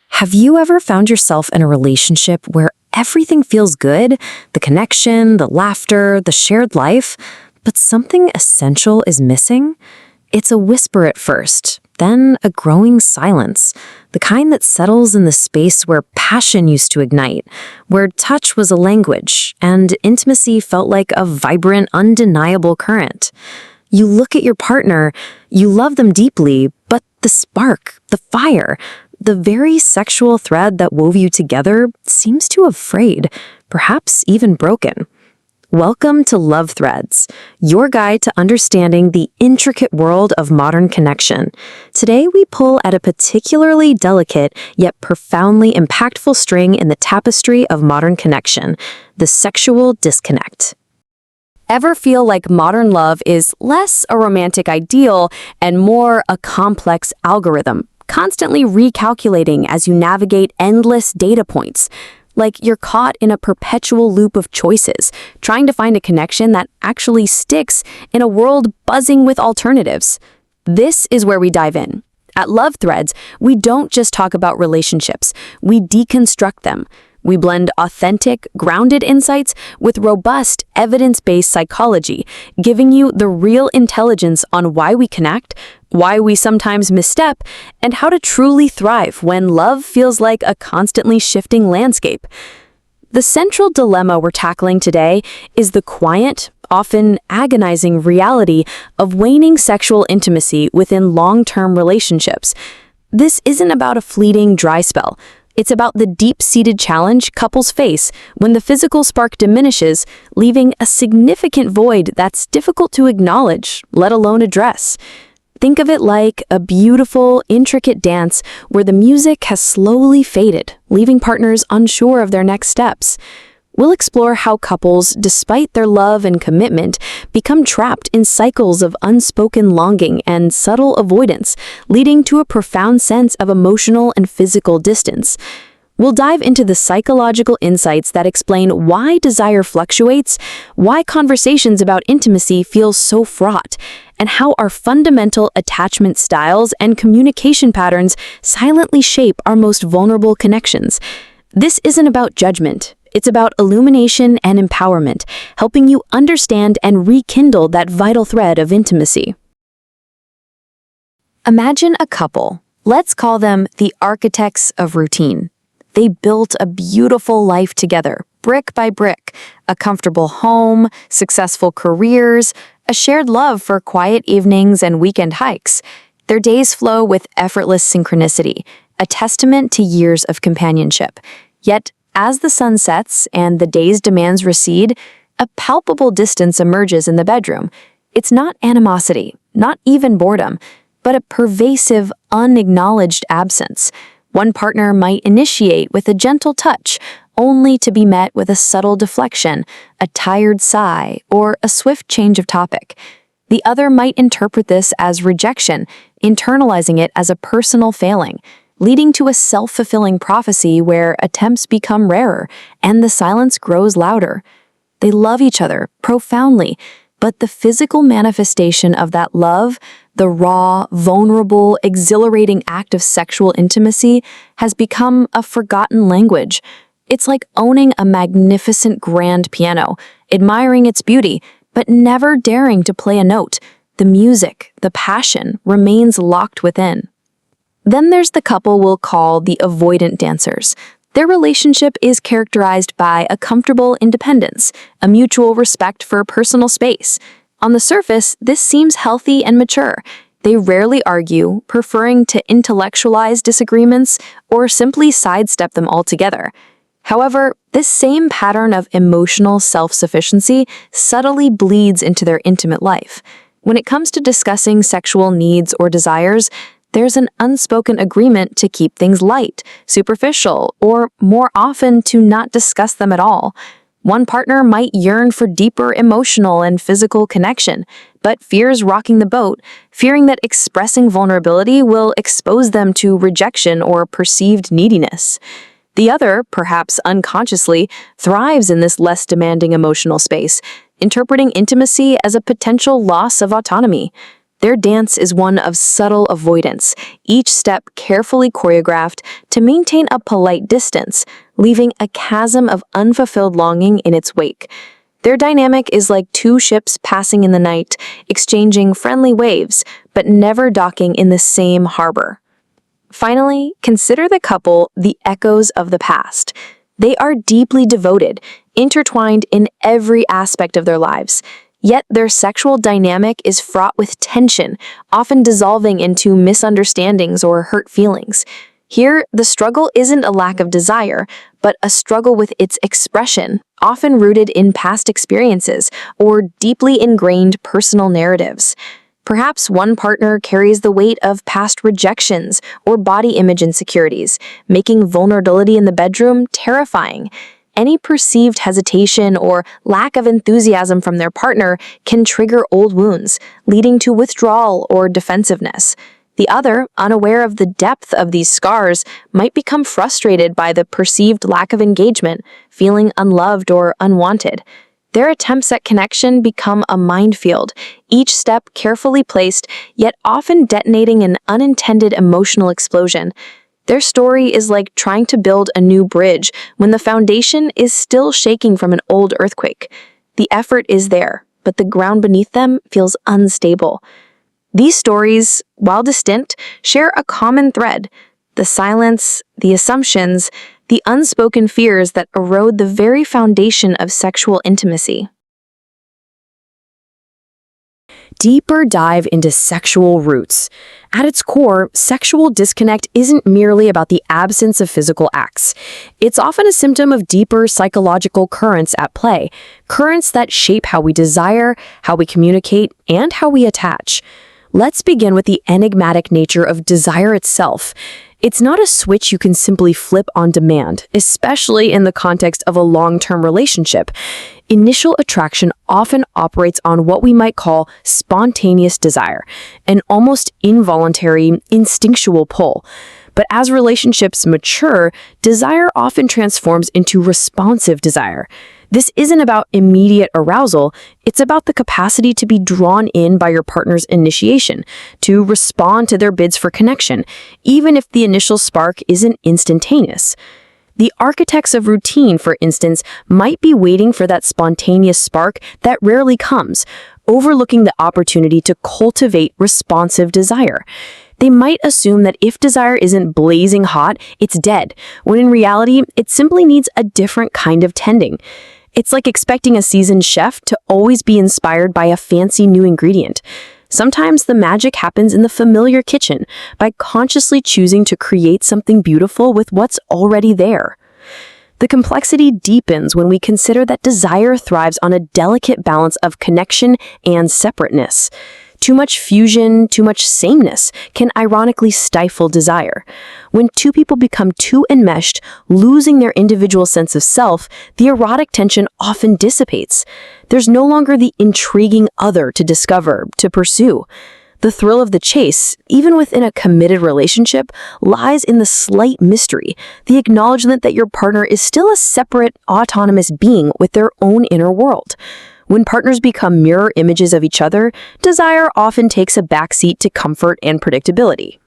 Have you ever found yourself in a relationship where everything feels good? The connection, the laughter, the shared life, but something essential is missing? It's a whisper at first, then a growing silence, the kind that settles in the space where passion used to ignite, where touch was a language, and intimacy felt like a vibrant, undeniable current. You look at your partner, you love them deeply, but the spark, the fire, the very sexual thread that wove you together seems to have frayed, perhaps even broken. Welcome to Love Threads, your guide to understanding the intricate world of modern connection. Today we pull at a particularly delicate yet profoundly impactful string in the tapestry of modern connection, the sexual disconnect. Ever feel like modern love is less a romantic ideal and more a complex algorithm, constantly recalculating as you navigate endless data points? Like you're caught in a perpetual loop of choices, trying to find a connection that actually sticks in a world buzzing with alternatives. This is where we dive in. At Love Threads, we don't just talk about relationships, we deconstruct them. We blend authentic, grounded insights with robust, evidence-based psychology, giving you the real intelligence on why we connect, why we sometimes misstep, and how to truly thrive when love feels like a constantly shifting landscape. The central dilemma we're tackling today is the quiet, often agonizing reality of waning sexual intimacy within long-term relationships. This isn't about a fleeting dry spell. It's about the deep-seated challenge couples face when the physical spark diminishes, leaving a significant void that's difficult to acknowledge, let alone address. Think of it like a beautiful, intricate dance where the music has slowly faded, leaving partners unsure of their next steps. We'll explore how couples, despite their love and commitment, become trapped in cycles of unspoken longing and subtle avoidance, leading to a profound sense of emotional and physical distance. We'll dive into the psychological insights that explain why desire fluctuates, why conversations about intimacy feel so fraught, and how our fundamental attachment styles and communication patterns silently shape our most vulnerable connections. This isn't about judgment. It's about illumination and empowerment, helping you understand and rekindle that vital thread of intimacy. Imagine a couple. Let's call them the architects of routine. They built a beautiful life together, brick by brick, a comfortable home, successful careers, a shared love for quiet evenings and weekend hikes. Their days flow with effortless synchronicity, a testament to years of companionship. Yet, as the sun sets and the day's demands recede, a palpable distance emerges in the bedroom. It's not animosity, not even boredom, but a pervasive, unacknowledged absence. One partner might initiate with a gentle touch, only to be met with a subtle deflection, a tired sigh, or a swift change of topic. The other might interpret this as rejection, internalizing it as a personal failing, leading to a self-fulfilling prophecy where attempts become rarer and the silence grows louder. They love each other profoundly, but the physical manifestation of that love, the raw, vulnerable, exhilarating act of sexual intimacy, has become a forgotten language. It's like owning a magnificent grand piano, admiring its beauty, but never daring to play a note. The music, the passion, remains locked within. Then there's the couple we'll call the avoidant dancers. Their relationship is characterized by a comfortable independence, a mutual respect for personal space. On the surface, this seems healthy and mature. They rarely argue, preferring to intellectualize disagreements or simply sidestep them altogether. However, this same pattern of emotional self-sufficiency subtly bleeds into their intimate life. When it comes to discussing sexual needs or desires, there's an unspoken agreement to keep things light, superficial, or more often to not discuss them at all. One partner might yearn for deeper emotional and physical connection, but fears rocking the boat, fearing that expressing vulnerability will expose them to rejection or perceived neediness. The other, perhaps unconsciously, thrives in this less demanding emotional space, interpreting intimacy as a potential loss of autonomy. Their dance is one of subtle avoidance, each step carefully choreographed to maintain a polite distance, leaving a chasm of unfulfilled longing in its wake. Their dynamic is like two ships passing in the night, exchanging friendly waves, but never docking in the same harbor. Finally, consider the couple the echoes of the past. They are deeply devoted, intertwined in every aspect of their lives. Yet their sexual dynamic is fraught with tension, often dissolving into misunderstandings or hurt feelings. Here, the struggle isn't a lack of desire, but a struggle with its expression, often rooted in past experiences or deeply ingrained personal narratives. Perhaps one partner carries the weight of past rejections or body image insecurities, making vulnerability in the bedroom terrifying. Any perceived hesitation or lack of enthusiasm from their partner can trigger old wounds, leading to withdrawal or defensiveness. The other, unaware of the depth of these scars, might become frustrated by the perceived lack of engagement, feeling unloved or unwanted. Their attempts at connection become a minefield, each step carefully placed, yet often detonating an unintended emotional explosion. Their story is like trying to build a new bridge when the foundation is still shaking from an old earthquake. The effort is there, but the ground beneath them feels unstable. These stories, while distinct, share a common thread: the silence, the assumptions, the unspoken fears that erode the very foundation of sexual intimacy. Deeper dive into sexual roots. At its core, sexual disconnect isn't merely about the absence of physical acts. It's often a symptom of deeper psychological currents at play, currents that shape how we desire, how we communicate, and how we attach. Let's begin with the enigmatic nature of desire itself. It's not a switch you can simply flip on demand, especially in the context of a long-term relationship. Initial attraction often operates on what we might call spontaneous desire, an almost involuntary, instinctual pull. But as relationships mature, desire often transforms into responsive desire. This isn't about immediate arousal, it's about the capacity to be drawn in by your partner's initiation, to respond to their bids for connection, even if the initial spark isn't instantaneous. The architects of routine, for instance, might be waiting for that spontaneous spark that rarely comes, overlooking the opportunity to cultivate responsive desire. They might assume that if desire isn't blazing hot, it's dead, when in reality, it simply needs a different kind of tending. It's like expecting a seasoned chef to always be inspired by a fancy new ingredient. Sometimes the magic happens in the familiar kitchen, by consciously choosing to create something beautiful with what's already there. The complexity deepens when we consider that desire thrives on a delicate balance of connection and separateness. Too much fusion, too much sameness can ironically stifle desire. When two people become too enmeshed, losing their individual sense of self, the erotic tension often dissipates. There's no longer the intriguing other to discover, to pursue. The thrill of the chase, even within a committed relationship, lies in the slight mystery, the acknowledgement that your partner is still a separate, autonomous being with their own inner world. When partners become mirror images of each other, desire often takes a backseat to comfort and predictability.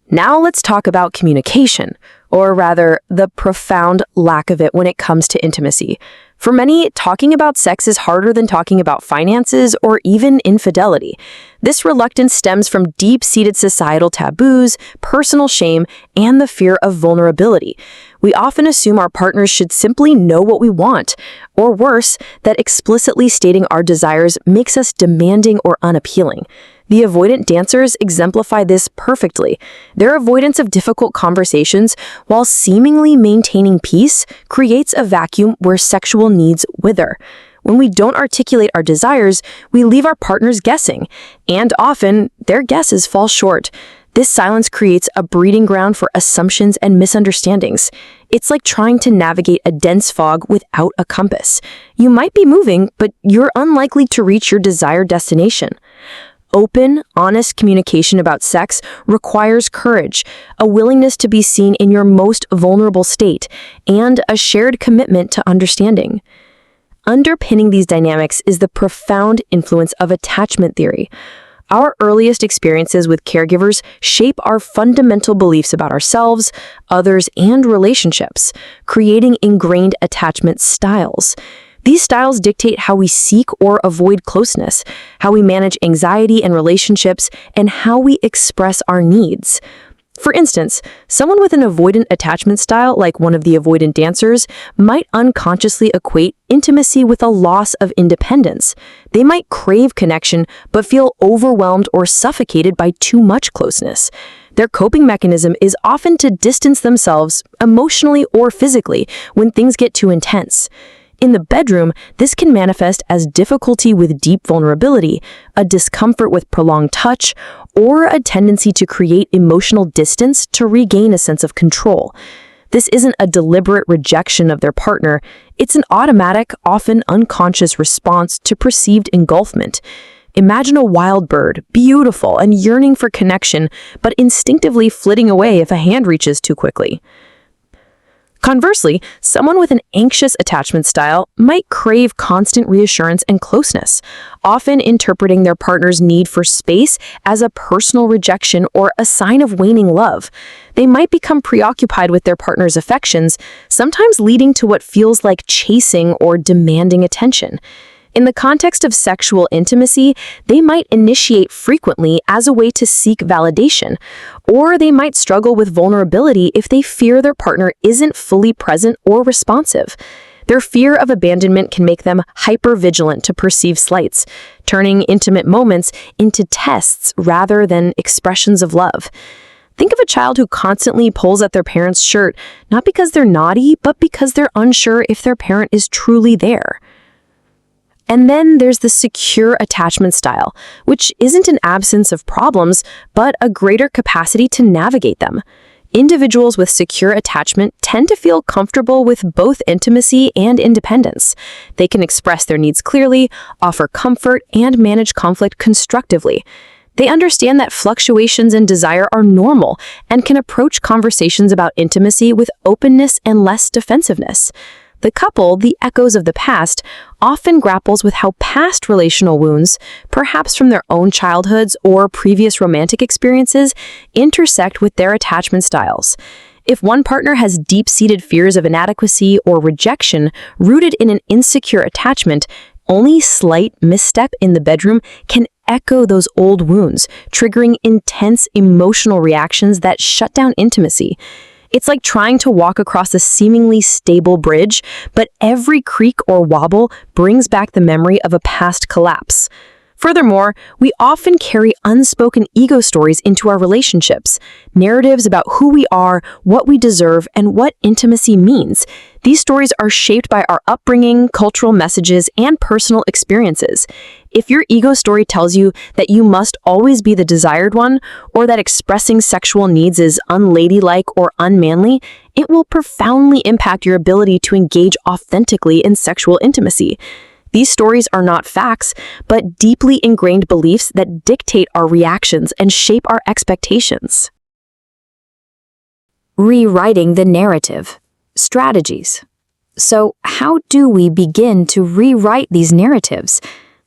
Now let's talk about communication, or rather, the profound lack of it when it comes to intimacy. For many, talking about sex is harder than talking about finances or even infidelity. This reluctance stems from deep-seated societal taboos, personal shame, and the fear of vulnerability. We often assume our partners should simply know what we want, or worse, that explicitly stating our desires makes us demanding or unappealing. The avoidant dancers exemplify this perfectly. Their avoidance of difficult conversations, while seemingly maintaining peace, creates a vacuum where sexual needs wither. When we don't articulate our desires, we leave our partners guessing, and often, their guesses fall short. This silence creates a breeding ground for assumptions and misunderstandings. It's like trying to navigate a dense fog without a compass. You might be moving, but you're unlikely to reach your desired destination. Open, honest communication about sex requires courage, a willingness to be seen in your most vulnerable state, and a shared commitment to understanding. Underpinning these dynamics is the profound influence of attachment theory. Our earliest experiences with caregivers shape our fundamental beliefs about ourselves, others, and relationships, creating ingrained attachment styles. These styles dictate how we seek or avoid closeness, how we manage anxiety and relationships, and how we express our needs. For instance, someone with an avoidant attachment style, like one of the avoidant dancers, might unconsciously equate intimacy with a loss of independence. They might crave connection, but feel overwhelmed or suffocated by too much closeness. Their coping mechanism is often to distance themselves, emotionally or physically, when things get too intense. In the bedroom, this can manifest as difficulty with deep vulnerability, a discomfort with prolonged touch, or a tendency to create emotional distance to regain a sense of control. This isn't a deliberate rejection of their partner, it's an automatic, often unconscious response to perceived engulfment. Imagine a wild bird, beautiful and yearning for connection, but instinctively flitting away if a hand reaches too quickly. Conversely, someone with an anxious attachment style might crave constant reassurance and closeness, often interpreting their partner's need for space as a personal rejection or a sign of waning love. They might become preoccupied with their partner's affections, sometimes leading to what feels like chasing or demanding attention. In the context of sexual intimacy, they might initiate frequently as a way to seek validation, or they might struggle with vulnerability if they fear their partner isn't fully present or responsive. Their fear of abandonment can make them hyper-vigilant to perceive slights, turning intimate moments into tests rather than expressions of love. Think of a child who constantly pulls at their parent's shirt, not because they're naughty, but because they're unsure if their parent is truly there. And then there's the secure attachment style, which isn't an absence of problems, but a greater capacity to navigate them. Individuals with secure attachment tend to feel comfortable with both intimacy and independence. They can express their needs clearly, offer comfort, and manage conflict constructively. They understand that fluctuations in desire are normal and can approach conversations about intimacy with openness and less defensiveness. The couple, the echoes of the past, often grapples with how past relational wounds, perhaps from their own childhoods or previous romantic experiences, intersect with their attachment styles. If one partner has deep-seated fears of inadequacy or rejection rooted in an insecure attachment, only slight misstep in the bedroom can echo those old wounds, triggering intense emotional reactions that shut down intimacy. It's like trying to walk across a seemingly stable bridge, but every creak or wobble brings back the memory of a past collapse. Furthermore, we often carry unspoken ego stories into our relationships, narratives about who we are, what we deserve, and what intimacy means. These stories are shaped by our upbringing, cultural messages, and personal experiences. If your ego story tells you that you must always be the desired one, or that expressing sexual needs is unladylike or unmanly, it will profoundly impact your ability to engage authentically in sexual intimacy. These stories are not facts, but deeply ingrained beliefs that dictate our reactions and shape our expectations. Rewriting the narrative. Strategies. So, how do we begin to rewrite these narratives?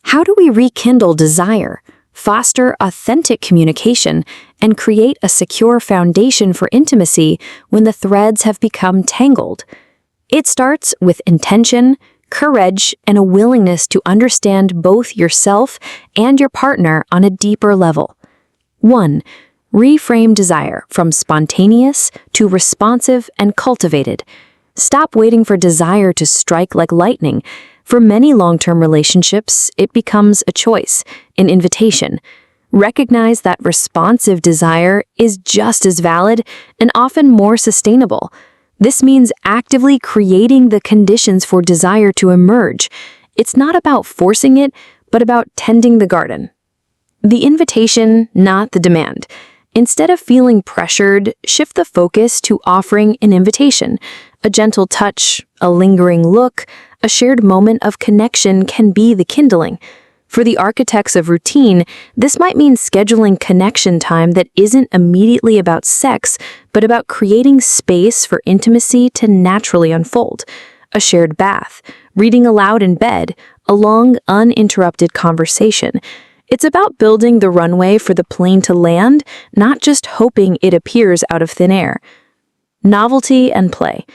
How do we rekindle desire, foster authentic communication, and create a secure foundation for intimacy when the threads have become tangled? It starts with intention, courage, and a willingness to understand both yourself and your partner on a deeper level. 1. Reframe desire from spontaneous to responsive and cultivated. Stop waiting for desire to strike like lightning. For many long-term relationships, it becomes a choice, an invitation. Recognize that responsive desire is just as valid and often more sustainable. This means actively creating the conditions for desire to emerge. It's not about forcing it, but about tending the garden. The invitation, not the demand. Instead of feeling pressured, shift the focus to offering an invitation. A gentle touch, a lingering look, a shared moment of connection can be the kindling. For the architects of routine, this might mean scheduling connection time that isn't immediately about sex, but about creating space for intimacy to naturally unfold. A shared bath, reading aloud in bed, a long, uninterrupted conversation. It's about building the runway for the plane to land, not just hoping it appears out of thin air. Novelty and play.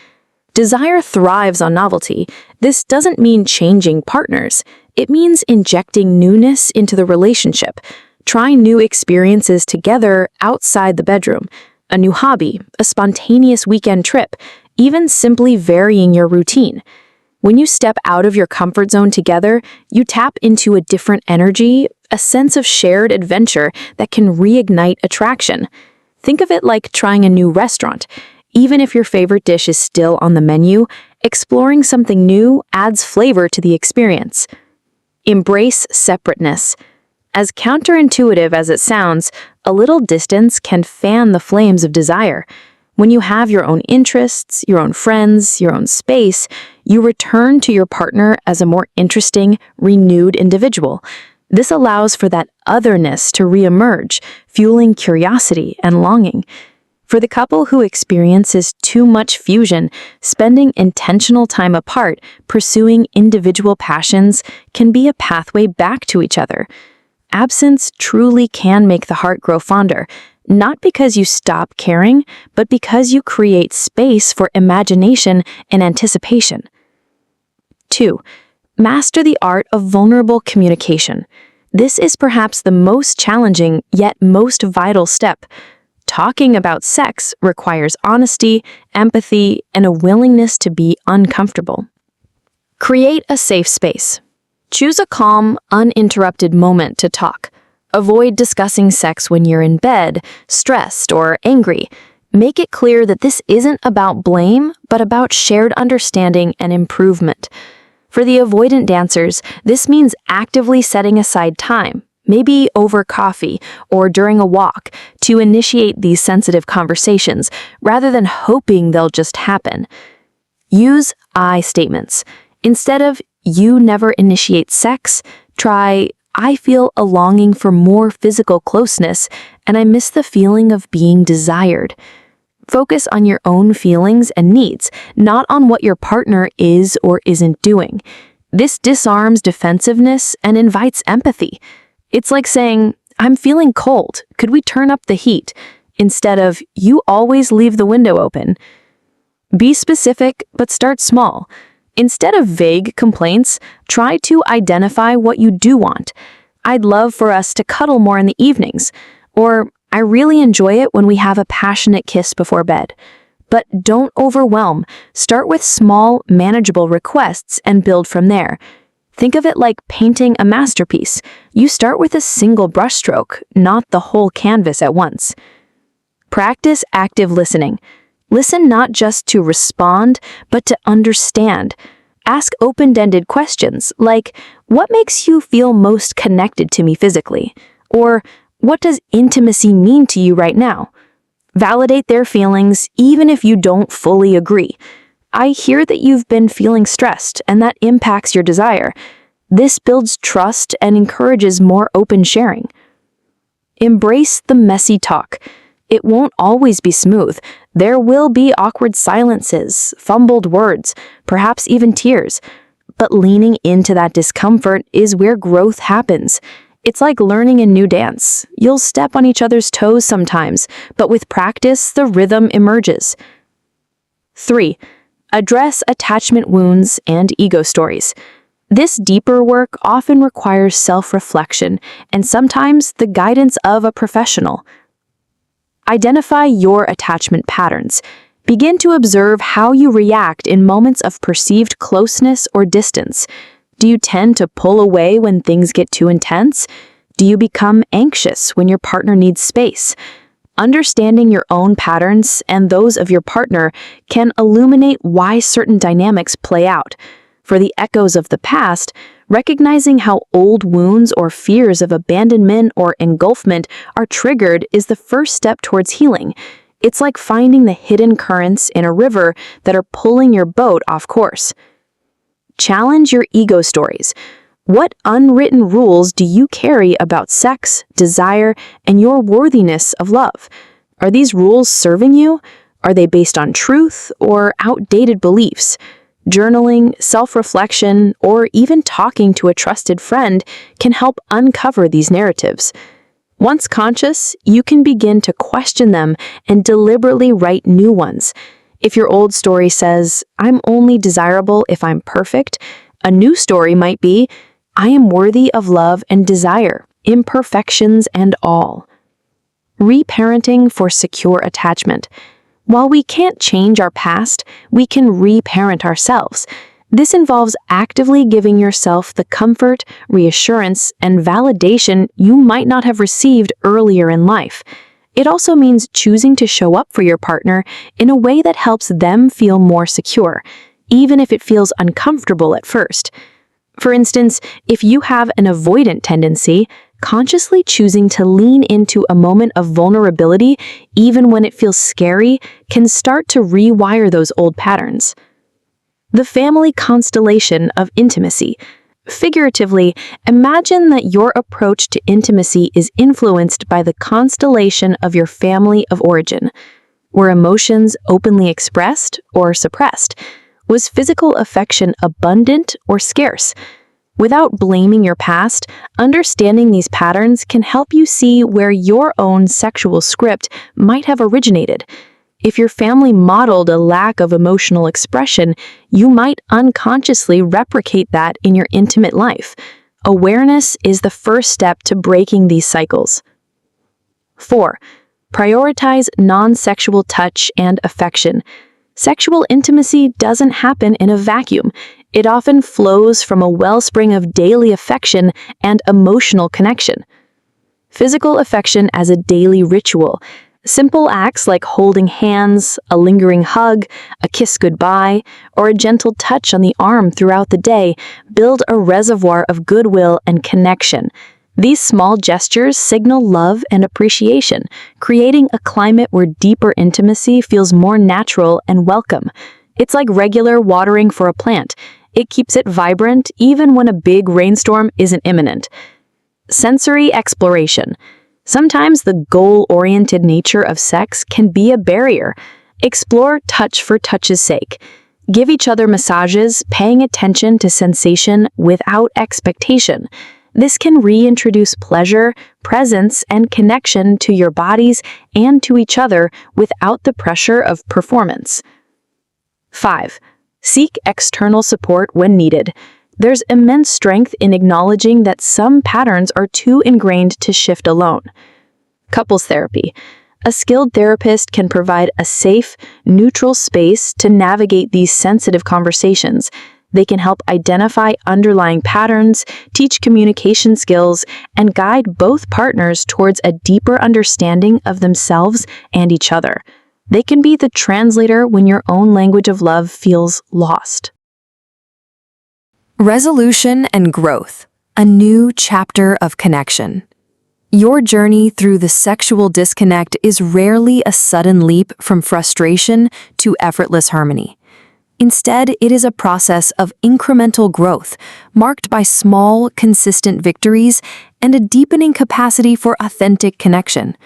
Desire thrives on novelty. This doesn't mean changing partners. It means injecting newness into the relationship, trying new experiences together outside the bedroom, a new hobby, a spontaneous weekend trip, even simply varying your routine. When you step out of your comfort zone together, you tap into a different energy, a sense of shared adventure that can reignite attraction. Think of it like trying a new restaurant. Even if your favorite dish is still on the menu, exploring something new adds flavor to the experience. Embrace separateness. As counterintuitive as it sounds, a little distance can fan the flames of desire. When you have your own interests, your own friends, your own space, you return to your partner as a more interesting, renewed individual. This allows for that otherness to reemerge, fueling curiosity and longing. For the couple who experiences too much fusion, spending intentional time apart, pursuing individual passions, can be a pathway back to each other. Absence truly can make the heart grow fonder, not because you stop caring, but because you create space for imagination and anticipation. 2. Master the art of vulnerable communication. This is perhaps the most challenging yet most vital step. Talking about sex requires honesty, empathy, and a willingness to be uncomfortable. Create a safe space. Choose a calm, uninterrupted moment to talk. Avoid discussing sex when you're in bed, stressed, or angry. Make it clear that this isn't about blame, but about shared understanding and improvement. For the avoidant dancers, this means actively setting aside time, maybe over coffee or during a walk, to initiate these sensitive conversations, rather than hoping they'll just happen. Use I statements. Instead of, "You never initiate sex," try, "I feel a longing for more physical closeness, and I miss the feeling of being desired." Focus on your own feelings and needs, not on what your partner is or isn't doing. This disarms defensiveness and invites empathy. It's like saying, "I'm feeling cold. Could we turn up the heat?" instead of, "You always leave the window open." Be specific, but start small. Instead of vague complaints, try to identify what you do want. "I'd love for us to cuddle more in the evenings," or "I really enjoy it when we have a passionate kiss before bed." But don't overwhelm. Start with small, manageable requests and build from there. Think of it like painting a masterpiece. You start with a single brushstroke, not the whole canvas at once. Practice active listening. Listen not just to respond, but to understand. Ask open-ended questions like, "What makes you feel most connected to me physically?" Or, "What does intimacy mean to you right now?" Validate their feelings even if you don't fully agree. "I hear that you've been feeling stressed, and that impacts your desire." This builds trust and encourages more open sharing. Embrace the messy talk. It won't always be smooth. There will be awkward silences, fumbled words, perhaps even tears. But leaning into that discomfort is where growth happens. It's like learning a new dance. You'll step on each other's toes sometimes, but with practice, the rhythm emerges. 3. Address attachment wounds and ego stories. This deeper work often requires self-reflection and sometimes the guidance of a professional. Identify your attachment patterns. Begin to observe how you react in moments of perceived closeness or distance. Do you tend to pull away when things get too intense? Do you become anxious when your partner needs space? Understanding your own patterns and those of your partner can illuminate why certain dynamics play out. For the echoes of the past, recognizing how old wounds or fears of abandonment or engulfment are triggered is the first step towards healing. It's like finding the hidden currents in a river that are pulling your boat off course. Challenge your ego stories. What unwritten rules do you carry about sex, desire, and your worthiness of love? Are these rules serving you? Are they based on truth or outdated beliefs? Journaling, self-reflection, or even talking to a trusted friend can help uncover these narratives. Once conscious, you can begin to question them and deliberately write new ones. If your old story says, "I'm only desirable if I'm perfect," a new story might be, "I am worthy of love and desire, imperfections and all." Reparenting for secure attachment. While we can't change our past, we can reparent ourselves. This involves actively giving yourself the comfort, reassurance, and validation you might not have received earlier in life. It also means choosing to show up for your partner in a way that helps them feel more secure, even if it feels uncomfortable at first. For instance, if you have an avoidant tendency, consciously choosing to lean into a moment of vulnerability, even when it feels scary, can start to rewire those old patterns. The family constellation of intimacy. Figuratively, imagine that your approach to intimacy is influenced by the constellation of your family of origin. Were emotions openly expressed or suppressed? Was physical affection abundant or scarce? Without blaming your past, understanding these patterns can help you see where your own sexual script might have originated. If your family modeled a lack of emotional expression, you might unconsciously replicate that in your intimate life. Awareness is the first step to breaking these cycles. 4. Prioritize non-sexual touch and affection. Sexual intimacy doesn't happen in a vacuum. It often flows from a wellspring of daily affection and emotional connection. Physical affection as a daily ritual. Simple acts like holding hands, a lingering hug, a kiss goodbye, or a gentle touch on the arm throughout the day build a reservoir of goodwill and connection. These small gestures signal love and appreciation, creating a climate where deeper intimacy feels more natural and welcome. It's like regular watering for a plant. It keeps it vibrant even when a big rainstorm isn't imminent. Sensory exploration. Sometimes the goal-oriented nature of sex can be a barrier. Explore touch for touch's sake. Give each other massages, paying attention to sensation without expectation. This can reintroduce pleasure, presence, and connection to your bodies and to each other without the pressure of performance. 5. Seek external support when needed. There's immense strength in acknowledging that some patterns are too ingrained to shift alone. Couples therapy. A skilled therapist can provide a safe, neutral space to navigate these sensitive conversations. They can help identify underlying patterns, teach communication skills, and guide both partners towards a deeper understanding of themselves and each other. They can be the translator when your own language of love feels lost. Resolution and growth. A new chapter of connection. Your journey through the sexual disconnect is rarely a sudden leap from frustration to effortless harmony. Instead, it is a process of incremental growth, marked by small, consistent victories and a deepening capacity for authentic connection.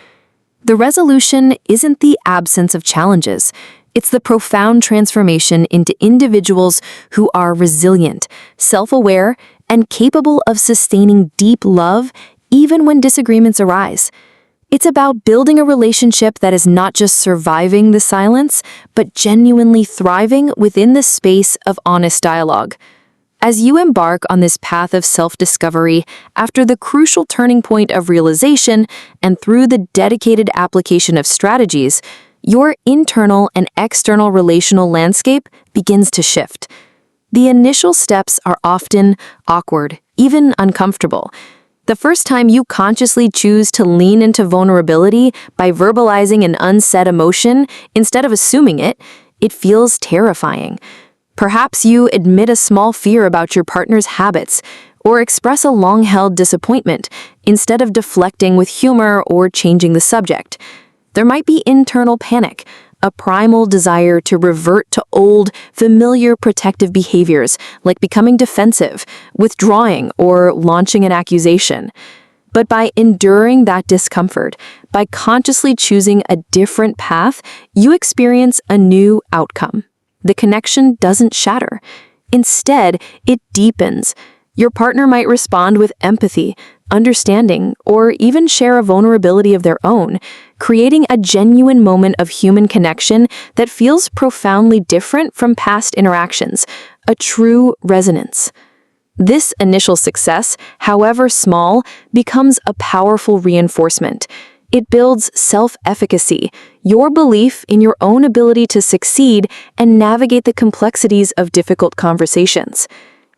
The resolution isn't the absence of challenges. It's the profound transformation into individuals who are resilient, self-aware, and capable of sustaining deep love even when disagreements arise. It's about building a relationship that is not just surviving the silence, but genuinely thriving within the space of honest dialogue. As you embark on this path of self-discovery, after the crucial turning point of realization and through the dedicated application of strategies, your internal and external relational landscape begins to shift. The initial steps are often awkward, even uncomfortable. The first time you consciously choose to lean into vulnerability by verbalizing an unsaid emotion instead of assuming it, it feels terrifying. Perhaps you admit a small fear about your partner's habits or express a long-held disappointment instead of deflecting with humor or changing the subject. There might be internal panic, a primal desire to revert to old, familiar protective behaviors like becoming defensive, withdrawing, or launching an accusation. But by enduring that discomfort, by consciously choosing a different path, you experience a new outcome. the connection doesn't shatter. Instead, it deepens. Your partner might respond with empathy, understanding, or even share a vulnerability of their own, creating a genuine moment of human connection that feels profoundly different from past interactions, a true resonance. This initial success, however small, becomes a powerful reinforcement. It builds self-efficacy, your belief in your own ability to succeed and navigate the complexities of difficult conversations.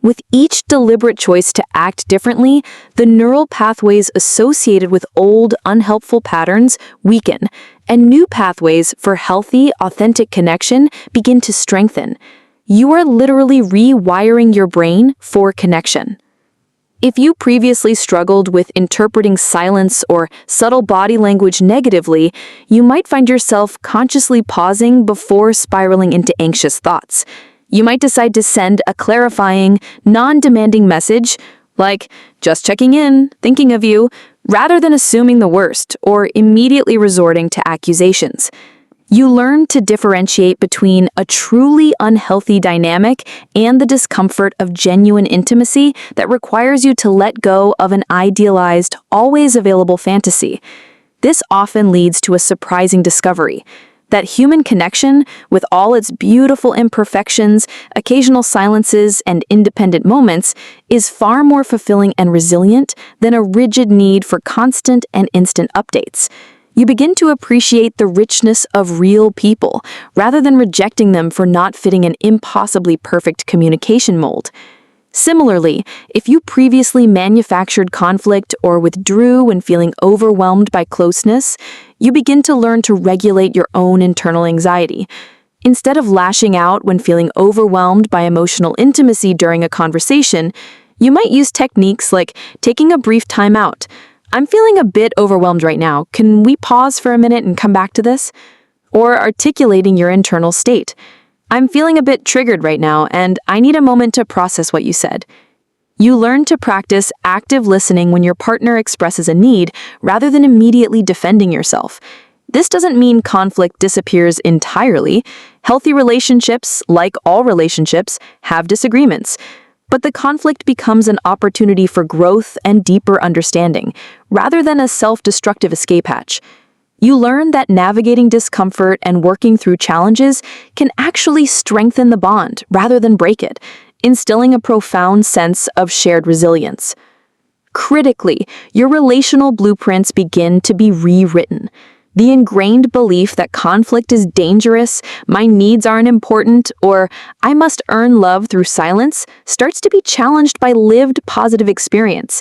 With each deliberate choice to act differently, the neural pathways associated with old, unhelpful patterns weaken, and new pathways for healthy, authentic connection begin to strengthen. You are literally rewiring your brain for connection. If you previously struggled with interpreting silence or subtle body language negatively, you might find yourself consciously pausing before spiraling into anxious thoughts. You might decide to send a clarifying, non-demanding message, like, "Just checking in, thinking of you," rather than assuming the worst or immediately resorting to accusations. You learn to differentiate between a truly unhealthy dynamic and the discomfort of genuine intimacy that requires you to let go of an idealized, always available fantasy. This often leads to a surprising discovery: that human connection, with all its beautiful imperfections, occasional silences, and independent moments, is far more fulfilling and resilient than a rigid need for constant and instant updates. You begin to appreciate the richness of real people, rather than rejecting them for not fitting an impossibly perfect communication mold. Similarly, if you previously manufactured conflict or withdrew when feeling overwhelmed by closeness, you begin to learn to regulate your own internal anxiety. Instead of lashing out when feeling overwhelmed by emotional intimacy during a conversation, you might use techniques like taking a brief time out. "I'm feeling a bit overwhelmed right now. Can we pause for a minute and come back to this?" Or articulating your internal state. "I'm feeling a bit triggered right now, and I need a moment to process what you said." You learn to practice active listening when your partner expresses a need, rather than immediately defending yourself. This doesn't mean conflict disappears entirely. Healthy relationships, like all relationships, have disagreements. But the conflict becomes an opportunity for growth and deeper understanding, rather than a self-destructive escape hatch. You learn that navigating discomfort and working through challenges can actually strengthen the bond rather than break it, instilling a profound sense of shared resilience. Critically, your relational blueprints begin to be rewritten. The ingrained belief that conflict is dangerous, my needs aren't important, or I must earn love through silence starts to be challenged by lived positive experience.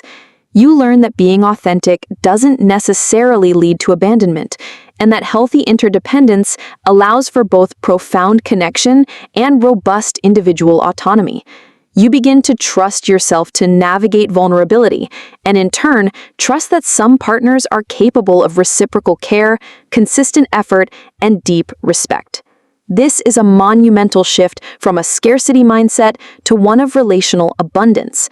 You learn that being authentic doesn't necessarily lead to abandonment, and that healthy interdependence allows for both profound connection and robust individual autonomy. You begin to trust yourself to navigate vulnerability, and in turn, trust that some partners are capable of reciprocal care, consistent effort, and deep respect. This is a monumental shift from a scarcity mindset to one of relational abundance.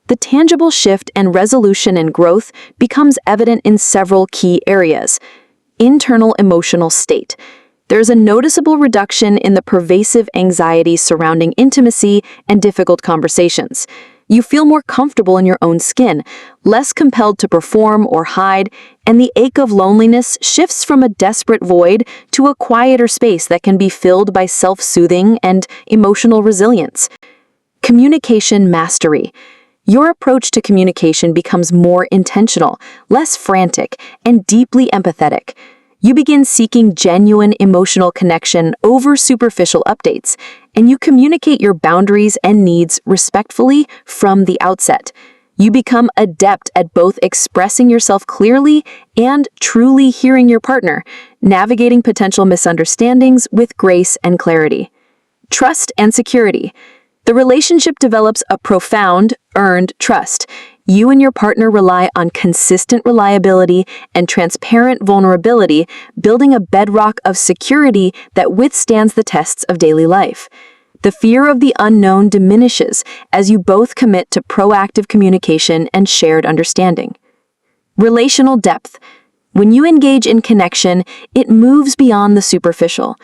The tangible shift and resolution and growth becomes evident in several key areas. Internal emotional state. There's a noticeable reduction in the pervasive anxiety surrounding intimacy and difficult conversations. You feel more comfortable in your own skin, less compelled to perform or hide, and the ache of loneliness shifts from a desperate void to a quieter space that can be filled by self-soothing and emotional resilience. Communication mastery. Your approach to communication becomes more intentional, less frantic, and deeply empathetic. You begin seeking genuine emotional connection over superficial updates, and you communicate your boundaries and needs respectfully from the outset. You become adept at both expressing yourself clearly and truly hearing your partner, navigating potential misunderstandings with grace and clarity. Trust and security. The relationship develops a profound, earned trust. You and your partner rely on consistent reliability and transparent vulnerability, building a bedrock of security that withstands the tests of daily life. The fear of the unknown diminishes as you both commit to proactive communication and shared understanding. Relational depth. When you engage in connection, it moves beyond the superficial.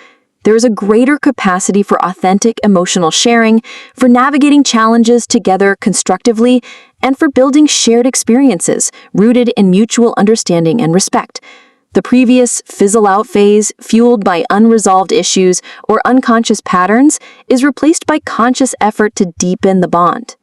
There is a greater capacity for authentic emotional sharing, for navigating challenges together constructively, and for building shared experiences rooted in mutual understanding and respect. The previous fizzle-out phase, fueled by unresolved issues or unconscious patterns, is replaced by conscious effort to deepen the bond.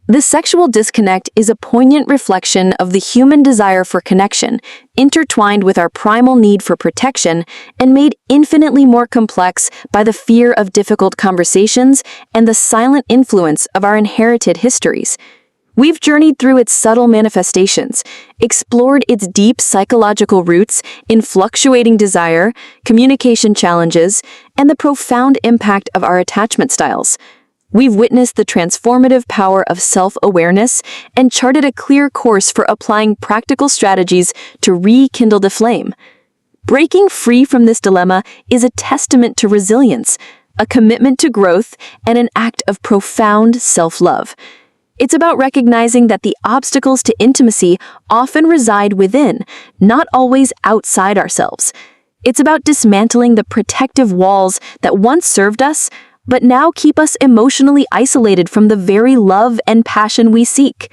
This sexual disconnect is a poignant reflection of the human desire for connection, intertwined with our primal need for protection and made infinitely more complex by the fear of difficult conversations and the silent influence of our inherited histories. We've journeyed through its subtle manifestations, explored its deep psychological roots in fluctuating desire, communication challenges, and the profound impact of our attachment styles. We've witnessed the transformative power of self-awareness and charted a clear course for applying practical strategies to rekindle the flame. Breaking free from this dilemma is a testament to resilience, a commitment to growth, and an act of profound self-love. It's about recognizing that the obstacles to intimacy often reside within, not always outside ourselves. It's about dismantling the protective walls that once served us, but now keep us emotionally isolated from the very love and passion we seek.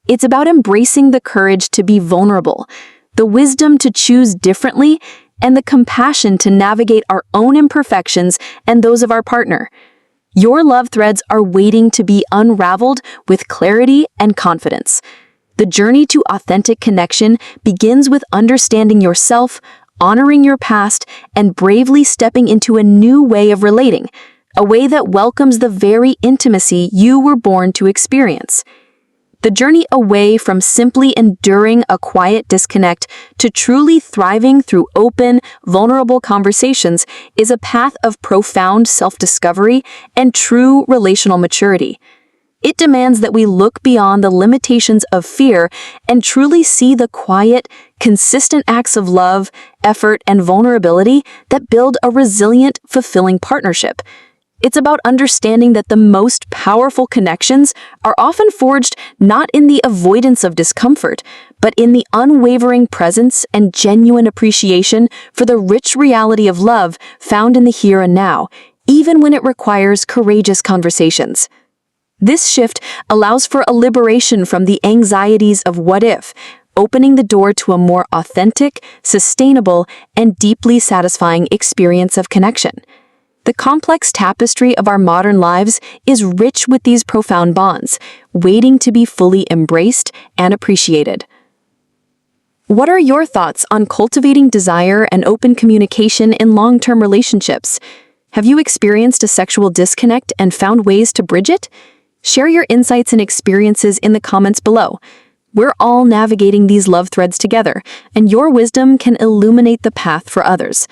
It's about embracing the courage to be vulnerable, the wisdom to choose differently, and the compassion to navigate our own imperfections and those of our partner. Your love threads are waiting to be unraveled with clarity and confidence. The journey to authentic connection begins with understanding yourself, honoring your past, and bravely stepping into a new way of relating, a way that welcomes the very intimacy you were born to experience. The journey away from simply enduring a quiet disconnect to truly thriving through open, vulnerable conversations is a path of profound self-discovery and true relational maturity. It demands that we look beyond the limitations of fear and truly see the quiet, consistent acts of love, effort, and vulnerability that build a resilient, fulfilling partnership. It's about understanding that the most powerful connections are often forged not in the avoidance of discomfort, but in the unwavering presence and genuine appreciation for the rich reality of love found in the here and now, even when it requires courageous conversations. This shift allows for a liberation from the anxieties of what if, opening the door to a more authentic, sustainable, and deeply satisfying experience of connection. The complex tapestry of our modern lives is rich with these profound bonds, waiting to be fully embraced and appreciated. What are your thoughts on cultivating desire and open communication in long-term relationships? Have you experienced a sexual disconnect and found ways to bridge it? Share your insights and experiences in the comments below. We're all navigating these love threads together, and your wisdom can illuminate the path for others.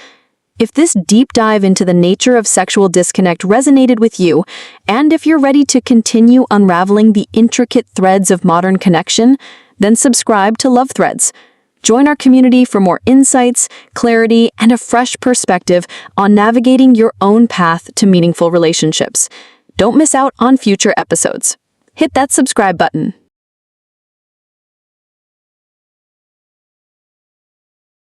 If this deep dive into the nature of sexual disconnect resonated with you, and if you're ready to continue unraveling the intricate threads of modern connection, then subscribe to Love Threads. Join our community for more insights, clarity, and a fresh perspective on navigating your own path to meaningful relationships. Don't miss out on future episodes. Hit that subscribe button.